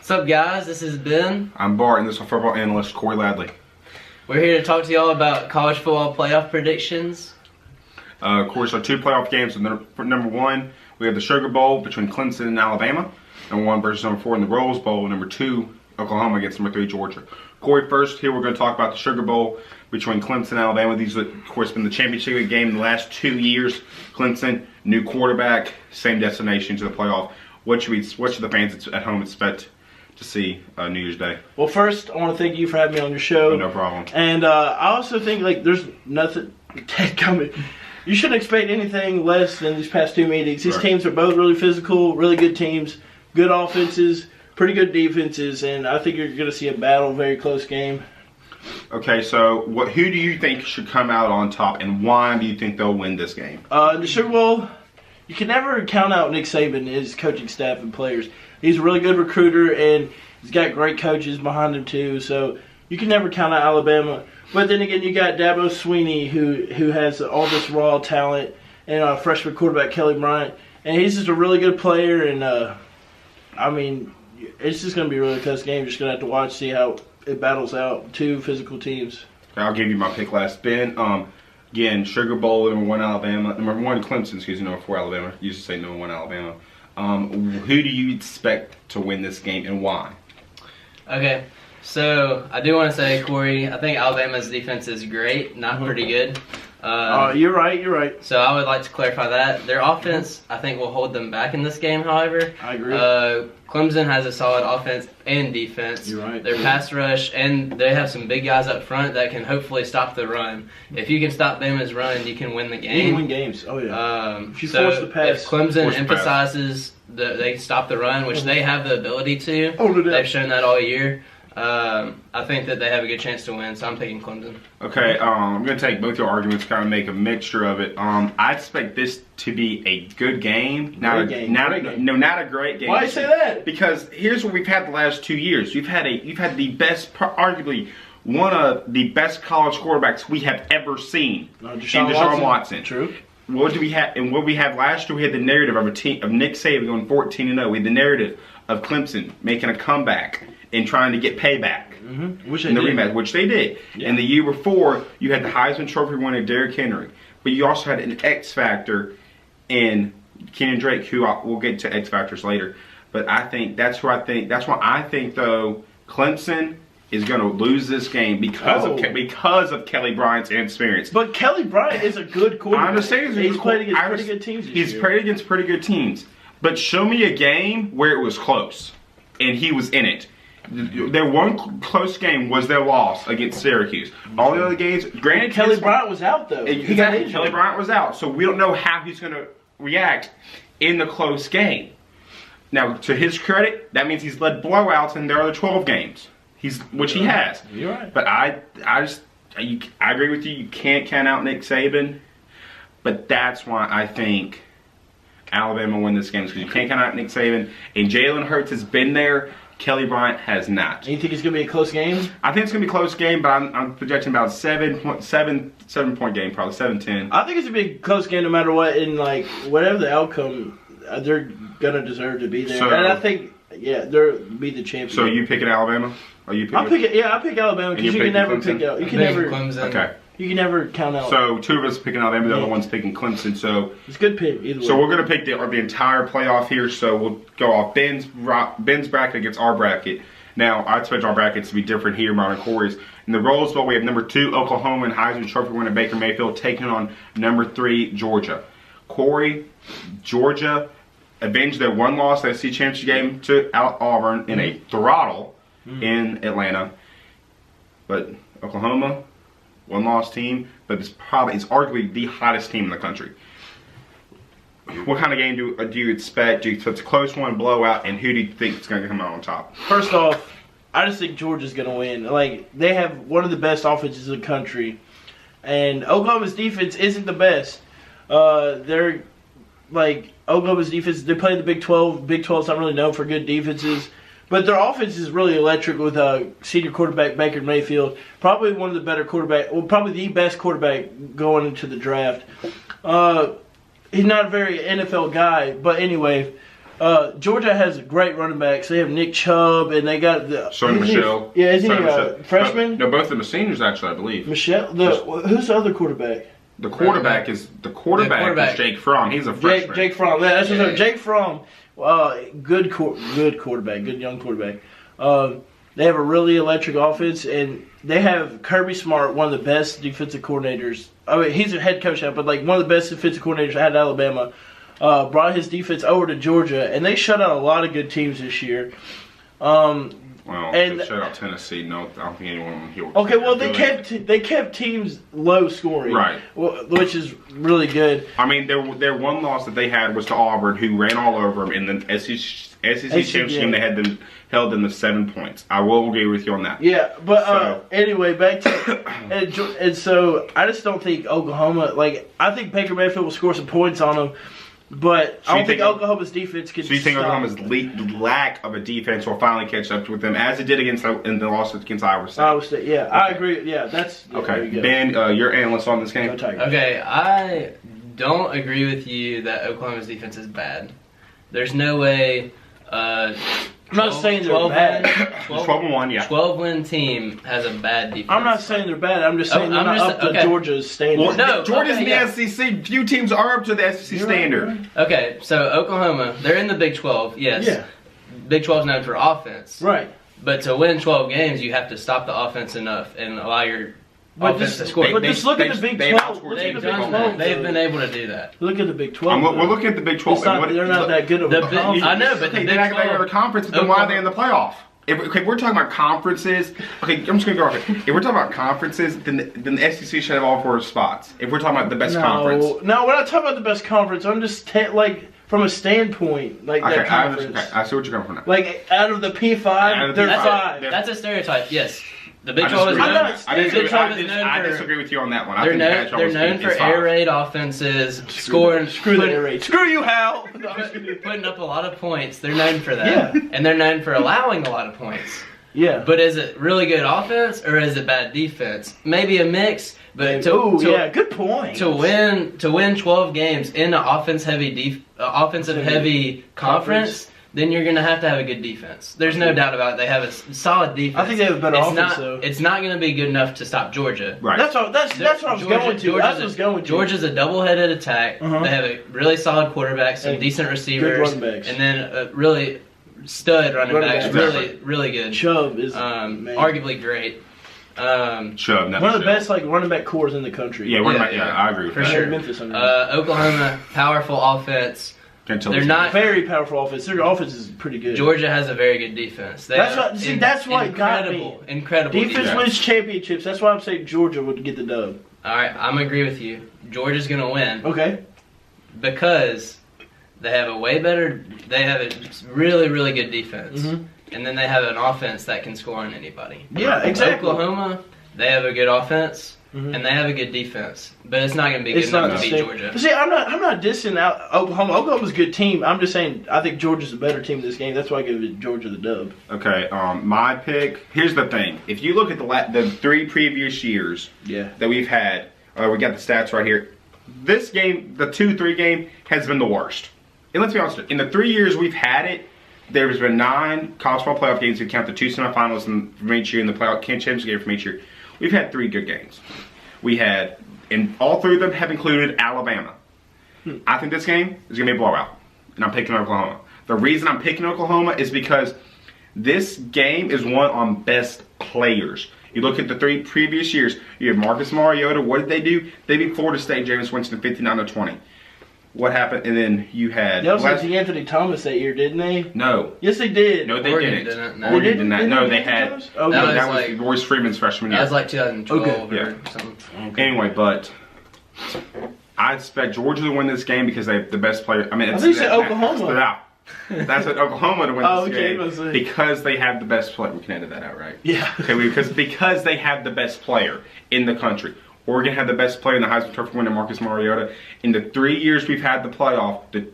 What's up, guys? This is Ben. I'm Bart, and this is football analyst Corey Ladley. We're here to talk to y'all about college football playoff predictions. Of course, our two playoff games. Number one, we have the Sugar Bowl between Clemson and Alabama. Number 1 versus number 4 in the Rose Bowl. Number 2, Oklahoma against number 3, Georgia. Corey, first here we're going to talk about the Sugar Bowl between Clemson and Alabama. These have, of course, been the championship game in the last 2 years. Clemson, new quarterback, same destination to the playoff. What should the fans at home expect to see New Year's Day? Well, first, I want to thank you for having me on your show. Oh, no problem. And I also think, there's nothing coming. You shouldn't expect anything less than these past two meetings. These teams are both really physical, really good teams, good offenses, pretty good defenses, and I think you're going to see a battle, very close game. Okay, so who do you think should come out on top, and why do you think they'll win this game? The Sugar Bowl, you can never count out Nick Saban and his coaching staff and players. He's a really good recruiter, and he's got great coaches behind him too. So you can never count out Alabama. But then again, you got Dabo Swinney, who has all this raw talent, and freshman quarterback Kelly Bryant, and he's just a really good player. And it's just going to be a really close game. You're just going to have to watch, see how it battles out. Two physical teams. I'll give you my pick last. Ben, again, Sugar Bowl, number 1 Alabama, number 1 Clemson, number 4 Alabama. You used to say number 1 Alabama. Who do you expect to win this game and why? Okay, so I do want to say, Corey, I think Alabama's defense is great, not pretty good. You're right. So I would like to clarify that. Their offense, I think, will hold them back in this game, however. I agree. Clemson has a solid offense and defense. You're right. Their pass rush, and they have some big guys up front that can hopefully stop the run. If you can stop Bama's run, you can win the game. You can win games. Oh, yeah. If you so force the pass. if Clemson emphasizes they can stop the run, which they have the ability to, they've shown that all year. I think that they have a good chance to win, so I'm picking Clemson. Okay, I'm going to take both your arguments, kind of make a mixture of it. I expect this to be a good game. Not a great game. Why do you say that? Because here's what we've had the last 2 years. You've had the best, arguably one of the best college quarterbacks we have ever seen in Deshaun Watson. True. What do we have? And what we had last year, we had the narrative of Nick Saban going 14-0. We had the narrative of Clemson making a comeback and trying to get payback in the rematch, which they did. Yeah. And the year before, you had the Heisman Trophy winner Derrick Henry, but you also had an X factor in Kenyon Drake, who we'll get to X factors later. But I think that's why I think though Clemson is going to lose this game because of Kelly Bryant's inexperience. But Kelly Bryant is a good quarterback. I understand he's played against pretty good teams. He's played against pretty good teams, but show me a game where it was close and he was in it. Their one close game was their loss against Syracuse. All the other games, granted, Kelly Bryant was out though. Exactly, Kelly Bryant was out, so we don't know how he's going to react in the close game. Now, to his credit, that means he's led blowouts in their other 12 games. He has. You're right. But I agree with you. You can't count out Nick Saban, but that's why I think Alabama will win this game, because you can't count out Nick Saban, and Jalen Hurts has been there. Kelly Bryant has not. And you think it's going to be a close game? I think it's going to be a close game, but I'm projecting about a 7-point game, probably 7-10. I think it's going to be a close game no matter what, and whatever the outcome, they're going to deserve to be there. And I think, they'll be the champion. So you picking Alabama? Or you picking? I pick Alabama because you can never pick out. You can never Clemson. Okay. You can never count out. So 2 of us picking Alabama, the other one's picking Clemson. So it's a good pick either way. So we're gonna pick the entire playoff here. So we'll go off Ben's bracket against our bracket. Now I expect our brackets to be different here, mine and Corey's. In the Rose Bowl, we have number 2 Oklahoma and Heisman Trophy winner Baker Mayfield taking on number 3 Georgia. Corey, Georgia avenged their one loss at the SEC championship game to Auburn in a throttle in Atlanta, but Oklahoma, one-loss team, but it's arguably the hottest team in the country. What kind of game do you expect? Do you expect a close one, blowout, and who do you think is going to come out on top? First off, I just think Georgia's going to win. They have one of the best offenses in the country, and Oklahoma's defense isn't the best. Oklahoma's defense, they play in the Big 12. Big 12's not really known for good defenses. But their offense is really electric with senior quarterback Baker Mayfield. Probably one of the better probably the best quarterback going into the draft. He's not a very NFL guy, but anyway, Georgia has great running backs. They have Nick Chubb, and they got the Sonny Michel. Yeah, isn't he a freshman? No, both of them are seniors, actually, I believe. Michelle. Who's the other quarterback? The quarterback is Jake Fromm. He's a freshman. Jake Fromm. Yeah, that's what Jake Fromm. Good quarterback. Good young quarterback. They have a really electric offense, and they have Kirby Smart, one of the best defensive coordinators. I mean, he's a head coach now, but like one of the best defensive coordinators at Alabama. Brought his defense over to Georgia, and they shut out a lot of good teams this year. They shut out Tennessee. No, I don't think anyone here. Okay, well they kept teams low scoring, right? Which is really good. I mean, their one loss that they had was to Auburn, who ran all over them in the SEC championship game. They had them held them to 7 points. I will agree with you on that. Yeah, but anyway, back to and so I just don't think Oklahoma. Like I think Baker Mayfield will score some points on them. But I don't think Oklahoma's defense can. So you think Oklahoma's lack of a defense will finally catch up with them, as it did in the loss against Iowa State? Iowa State, yeah, okay. I agree. Yeah, that's okay. Ben, your analyst on this game. Okay, I don't agree with you that Oklahoma's defense is bad. There's no way. I'm not saying they're bad. 12-1, yeah. 12-win team has a bad defense. I'm not saying they're bad. I'm just saying they're not up to Georgia's standard. Well, no, Georgia's in the SEC. Few teams are up to the SEC standard. Right. Okay, so Oklahoma, they're in the Big 12, yes. Yeah. Big 12 is known for offense. Right. But to win 12 games, you have to stop the offense enough and allow your offense to score. But just look at the Big 12. They've done that. They've been able to do that. Look at the Big 12. We're looking at the Big 12. They're not that good of a conference. I know, but they're not going to go to the conference, but then why are they in the playoff? If we're talking about conferences, okay, I'm just going to go off it. If we're talking about conferences, then the SEC should have all 4 spots. If we're talking about the best conference. No, we're not talking about the best conference. I'm just from a standpoint, like that conference. I see what you're coming from now. Like, out of the P5, they're 5. That's a stereotype, yes. The Big 12 is known. I disagree with you on that one. They're known for air raid offenses, scoring. Screw the air raid. Screw you, Hal. Putting up a lot of points. They're known for that. Yeah. And they're known for allowing a lot of points. Yeah. But is it really good offense or is it bad defense? Maybe a mix. But good point. To win 12 games in an offensive heavy conference. Then you're going to have a good defense. There's no doubt about it. They have a solid defense. I think they have a better offense, though. It's not going to be good enough to stop Georgia. Right. That's what I was going to. Georgia's a double-headed attack. They have a really solid quarterback, some decent receivers, and then a really stud running backs. Really good. Chubb is arguably great. Chubb, one of the best running back cores in the country. Yeah, I agree with for that. sure. Memphis Oklahoma, powerful offense. They're not very powerful offense. Their offense is pretty good. Georgia has a very good defense. That's why it got me. Incredible defense wins championships. That's why I'm saying Georgia would get the dub. All right, I'm agree with you. Georgia's gonna win. Okay. Because they have They have a really, really good defense, and then they have an offense that can score on anybody. Yeah, exactly. Oklahoma, they have a good offense. And they have a good defense, but it's not going to be good enough to beat Georgia. But see, I'm not dissing out Oklahoma. Oklahoma's a good team. I'm just saying I think Georgia's a better team in this game. That's why I give Georgia the dub. Okay, my pick. Here's the thing: if you look at the 3 previous years that we've had, we got the stats right here. This game, the 2-3 game, has been the worst. And let's be honest, in the 3 years we've had it, there's been 9 college football playoff games. We count the 2 semifinals from each year and the playoff championship game from each year. We've had 3 good games. And all 3 of them have included Alabama. I think this game is going to be a blowout, and I'm picking Oklahoma. The reason I'm picking Oklahoma is because this game is won on best players. You look at the 3 previous years, you have Marcus Mariota. What did they do? They beat Florida State, Jameis Winston, 59-20. What happened? And then you had... They also had Anthony Thomas that year, didn't they? No. Yes, they did. No, they didn't. Oregon did not. No, they had... Oh, no, that was Royce Freeman's freshman year. That was like 2012 or something. Okay. Anyway, but I expect Georgia to win this game because they have the best player. I mean, I think you said Oklahoma. That's what Oklahoma to win this game because they have the best player. We can edit that out, right? Yeah. Okay, because they have the best player in the country. Oregon had the best player in the Heisman Trophy winner, Marcus Mariota. In the 3 years we've had the playoff, in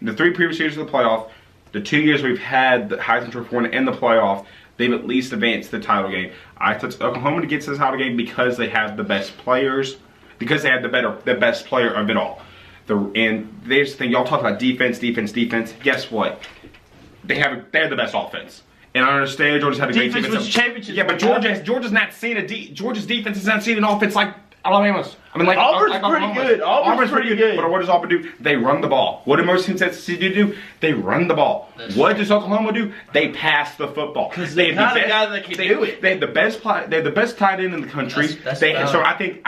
the 3 previous years of the playoff, the 2 years we've had the Heisman Trophy winner in the playoff, they've at least advanced the title game. I took Oklahoma to get to the title game because they have the best players, because they have the best player of it all. And there's the thing, y'all talk about defense. Guess what? They have the best offense. And I understand Georgia's had a great defense. Yeah, but Georgia's not seeing Georgia's defense is not seeing an offense like Alabama's. I mean, like Auburn's pretty good. Auburn's pretty good. But what does Auburn do? They run the ball. What do most teams at SEC do? They run the ball. What does Oklahoma do? They pass the football. Because they have the guy that can do it. They have the best. They have the best tight end in the country. So I think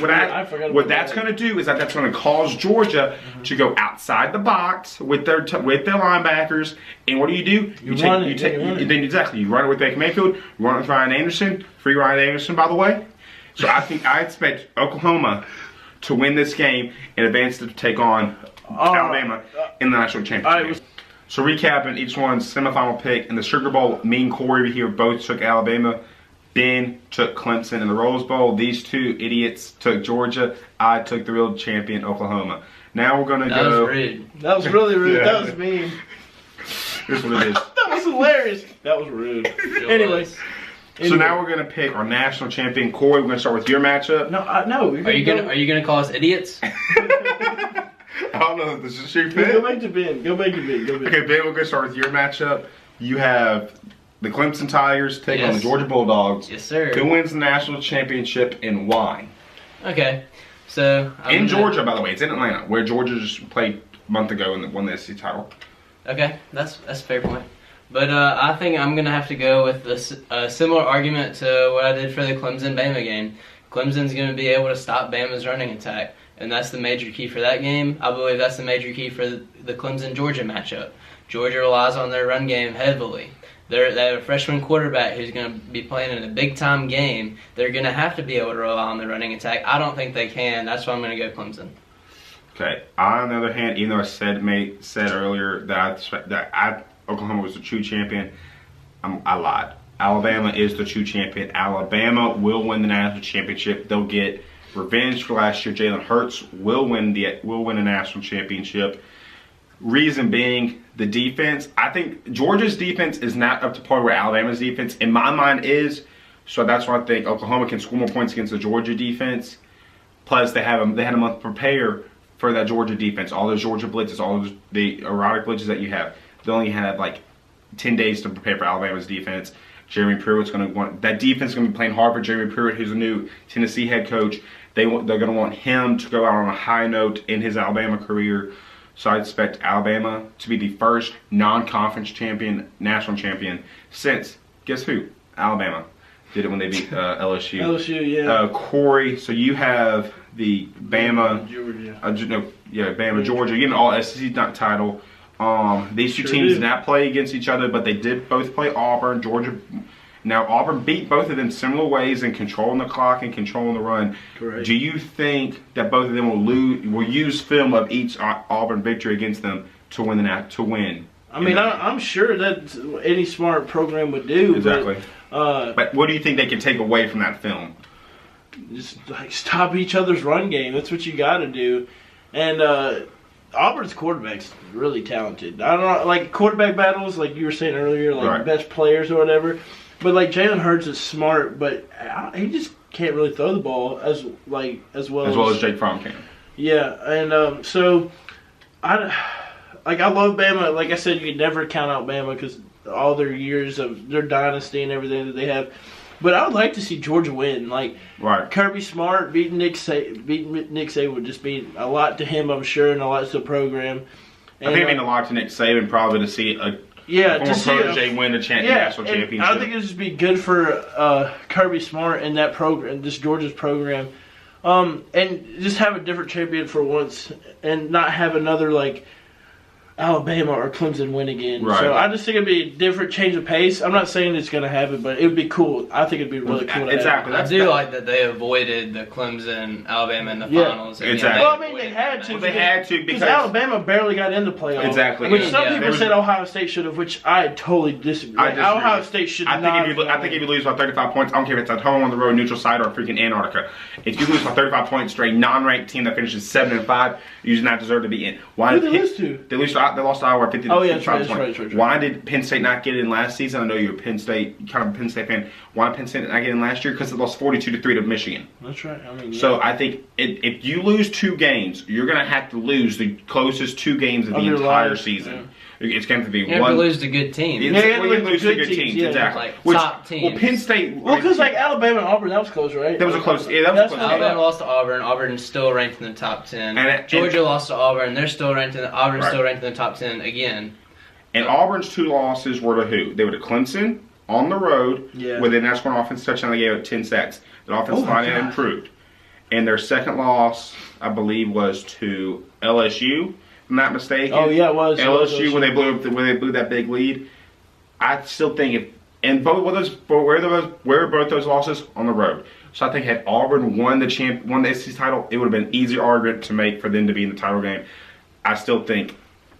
what that's going to do is that's going to cause Georgia to go outside the box with their linebackers. And what do? You run it with Baker Mayfield. You run it with Ryan Anderson. Free Ryan Anderson, by the way. So I expect Oklahoma to win this game and advance to take on Alabama in the national championship. So recapping each one's semifinal pick in the Sugar Bowl, me and Corey here both took Alabama. Ben took Clemson in the Rose Bowl. These two idiots took Georgia. I took the real champion, Oklahoma. Now we're gonna go. That was rude. That was really rude. Yeah. That was mean. Here's what it is. That was hilarious. That was rude. Anyways. So now we're gonna pick our national champion, Corey. We're gonna start with your matchup. No. Are you gonna call us idiots? I don't know if this is your pick. Go back to Ben. Okay, Ben, we're gonna start with your matchup. You have the Clemson Tigers taking on the Georgia Bulldogs. Yes, sir. Who wins the national championship and why? Okay, so in Georgia, by the way, it's in Atlanta, where Georgia just played a month ago and won the SEC title. Okay, that's a fair point. But I think I'm going to have to go with a similar argument to what I did for the Clemson-Bama game. Clemson's going to be able to stop Bama's running attack, and that's the major key for that game. I believe that's the major key for the Clemson-Georgia matchup. Georgia relies on their run game heavily. They have a freshman quarterback who's going to be playing in a big-time game. They're going to have to be able to rely on the running attack. I don't think they can. That's why I'm going to go Clemson. Okay. On the other hand, even though I said earlier that Oklahoma was the true champion, I lied. Alabama is the true champion. Alabama will win the national championship. They'll get revenge for last year. Jalen Hurts will win a national championship. Reason being, the defense. I think Georgia's defense is not up to par where Alabama's defense, in my mind, is. So that's why I think Oklahoma can score more points against the Georgia defense. Plus, they had a month to prepare for that Georgia defense. All those Georgia blitzes, all those the erratic blitzes that you have. They only have like 10 days to prepare for Alabama's defense. Jeremy Pruitt's going to want that defense. Is going to be playing hard for Jeremy Pruitt, who's a new Tennessee head coach. They're going to want him to go out on a high note in his Alabama career. So I expect Alabama to be the first non-conference national champion since, guess who? Alabama did it when they beat LSU. LSU, yeah. Corey, so you have the Bama, Georgia. Bama, Georgia. Getting all SEC title. These two teams did not play against each other, but they did both play Auburn. Georgia. Now, Auburn beat both of them similar ways in controlling the clock and controlling the run. Correct. Do you think that both of them will use film of each Auburn victory against them to win I mean, I'm sure that any smart program would do. Exactly. But what do you think they can take away from that film? Just like stop each other's run game. That's what you got to do. And Auburn's quarterback's really talented. I don't know, like quarterback battles, like you were saying earlier, like best players or whatever. But like Jalen Hurts is smart, but he just can't really throw the ball as well as Jake Fromm can. Yeah, and so I love Bama. Like I said, you can never count out Bama because all their years of their dynasty and everything that they have. But I would like to see Georgia win. Like Kirby Smart beating Nick Saban would just mean a lot to him, I'm sure, and a lot to the program. And, I think it means a lot to Nick Saban probably to see a former protege win the national championship. I think it would just be good for Kirby Smart and that program, this Georgia's program, and just have a different champion for once, and not have another like Alabama or Clemson win again. Right. So I just think it'd be a different change of pace. I'm not saying it's going to happen, but it would be cool. I think it'd be really cool. Exactly. I do like that they avoided the Clemson Alabama in the finals. Exactly. Well, I mean, they had to. Because Alabama barely got into playoffs. Exactly. Which some people said Ohio State should have, which I totally disagree. Ohio State should not. I think if you lose by 35 points, I don't care if it's at home, on the road, neutral site, or freaking Antarctica. If you lose by 35 points straight, non-ranked team that finishes 7-5, you do not deserve to be in. Who did they lose to? They lose to They lost to Iowa 50. Oh yeah, that's right. Why did Penn State not get in last season? I know you're a Penn State fan. Why did Penn State not get in last year? Because they lost 42-3 to Michigan. That's right. I mean, so I think if you lose 2 games, you're gonna have to lose the closest 2 games of the entire season. Yeah. It's going to be you have to lose to good teams. You have to lose to good teams, exactly. Like top teams. Well, Penn State. Well, because like Alabama and Auburn, that was close, right? That was a close. Yeah, that was close. Alabama lost to Auburn. Auburn's still ranked in the top 10. Georgia lost to Auburn. They're still ranked in. Auburn's still ranked in the top 10 again. And Auburn's 2 losses were to who? They were to Clemson on the road, where they now scored an offensive touchdown. They gave it 10 sacks. The offensive line had improved. And their second loss, I believe, was to LSU. If I'm not mistaken. Oh yeah, it was LSU when they blew that big lead. I still think where both those losses on the road. So I think had Auburn won the SEC title, it would have been an easier argument to make for them to be in the title game. I think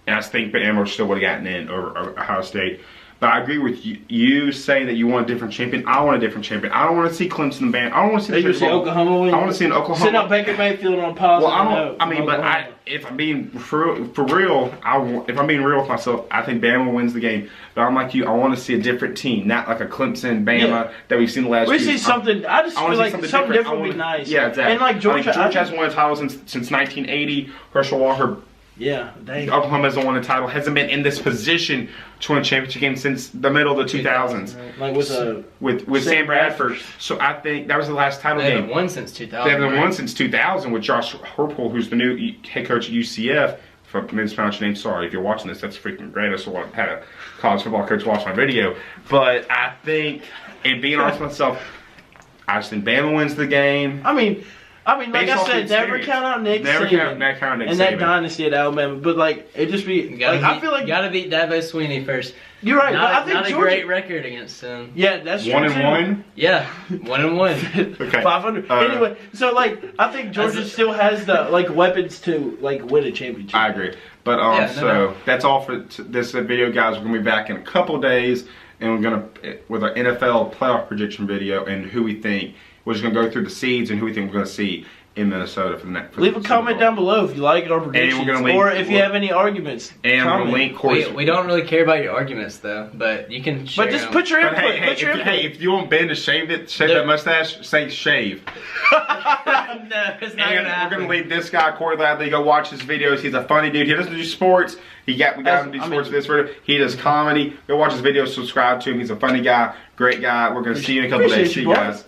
Bama still would have gotten in over Ohio State. But I agree with you saying that you want a different champion. I want a different champion. I don't want to see Clemson and Bama. I don't want to see Oklahoma win. I want to see an Oklahoma. Send out Baker Mayfield on positive note. I mean, but if I'm being for real, if I'm being real with myself, I think Bama wins the game. But I'm like you. I want to see a different team, not like a Clemson, Bama that we've seen the last. We see something. I just feel like something different would be nice. Yeah, exactly. And like Georgia, Georgia hasn't won a title since 1980. Herschel Walker. Yeah, dang. Oklahoma hasn't won a title. Hasn't been in this position to win a championship game since the middle of the 2000s. Like with Sam Bradford. So I think that was the last title game. They haven't won since 2000. They haven't won since 2000 with Josh Heupel, who's the new head coach at UCF. If I mispronounced your name, sorry. If you're watching this, that's freaking great. I just had a college football coach watch my video. But I think, and being honest with myself, I just think Bama wins the game. I mean, like I said, never count out Nick Saban. And that dynasty at Alabama. But, like, it just be... I feel like... You got to beat Dabo Swinney first. You're right. Not, but I think not Georgia, a great record against him. Yeah, that's true. 1-1? Yeah, 1-1. Okay. 500. Anyway, so, like, I think Georgia still has the, like, weapons to, like, win a championship. I agree. But, that's all for this video, guys. We're going to be back in a couple days. And we're going to, with our NFL playoff prediction video and who we think. We're just going to go through the seeds and who we think we're going to see in Minnesota for the next. Leave a comment down below if you like our predictions, or if you have any arguments. And we're going to link course. We don't really care about your arguments though, but you can share. But just put your input. Hey, if you want Ben to shave that mustache, say shave. No, it's not gonna happen. We're gonna leave this guy, Corey Ladley. Go watch his videos. He's a funny dude. He doesn't do sports. We got him to do sports for this video. He does comedy. Go watch his videos. Subscribe to him. He's a funny guy, great guy. We're gonna see you in a couple days. See you guys.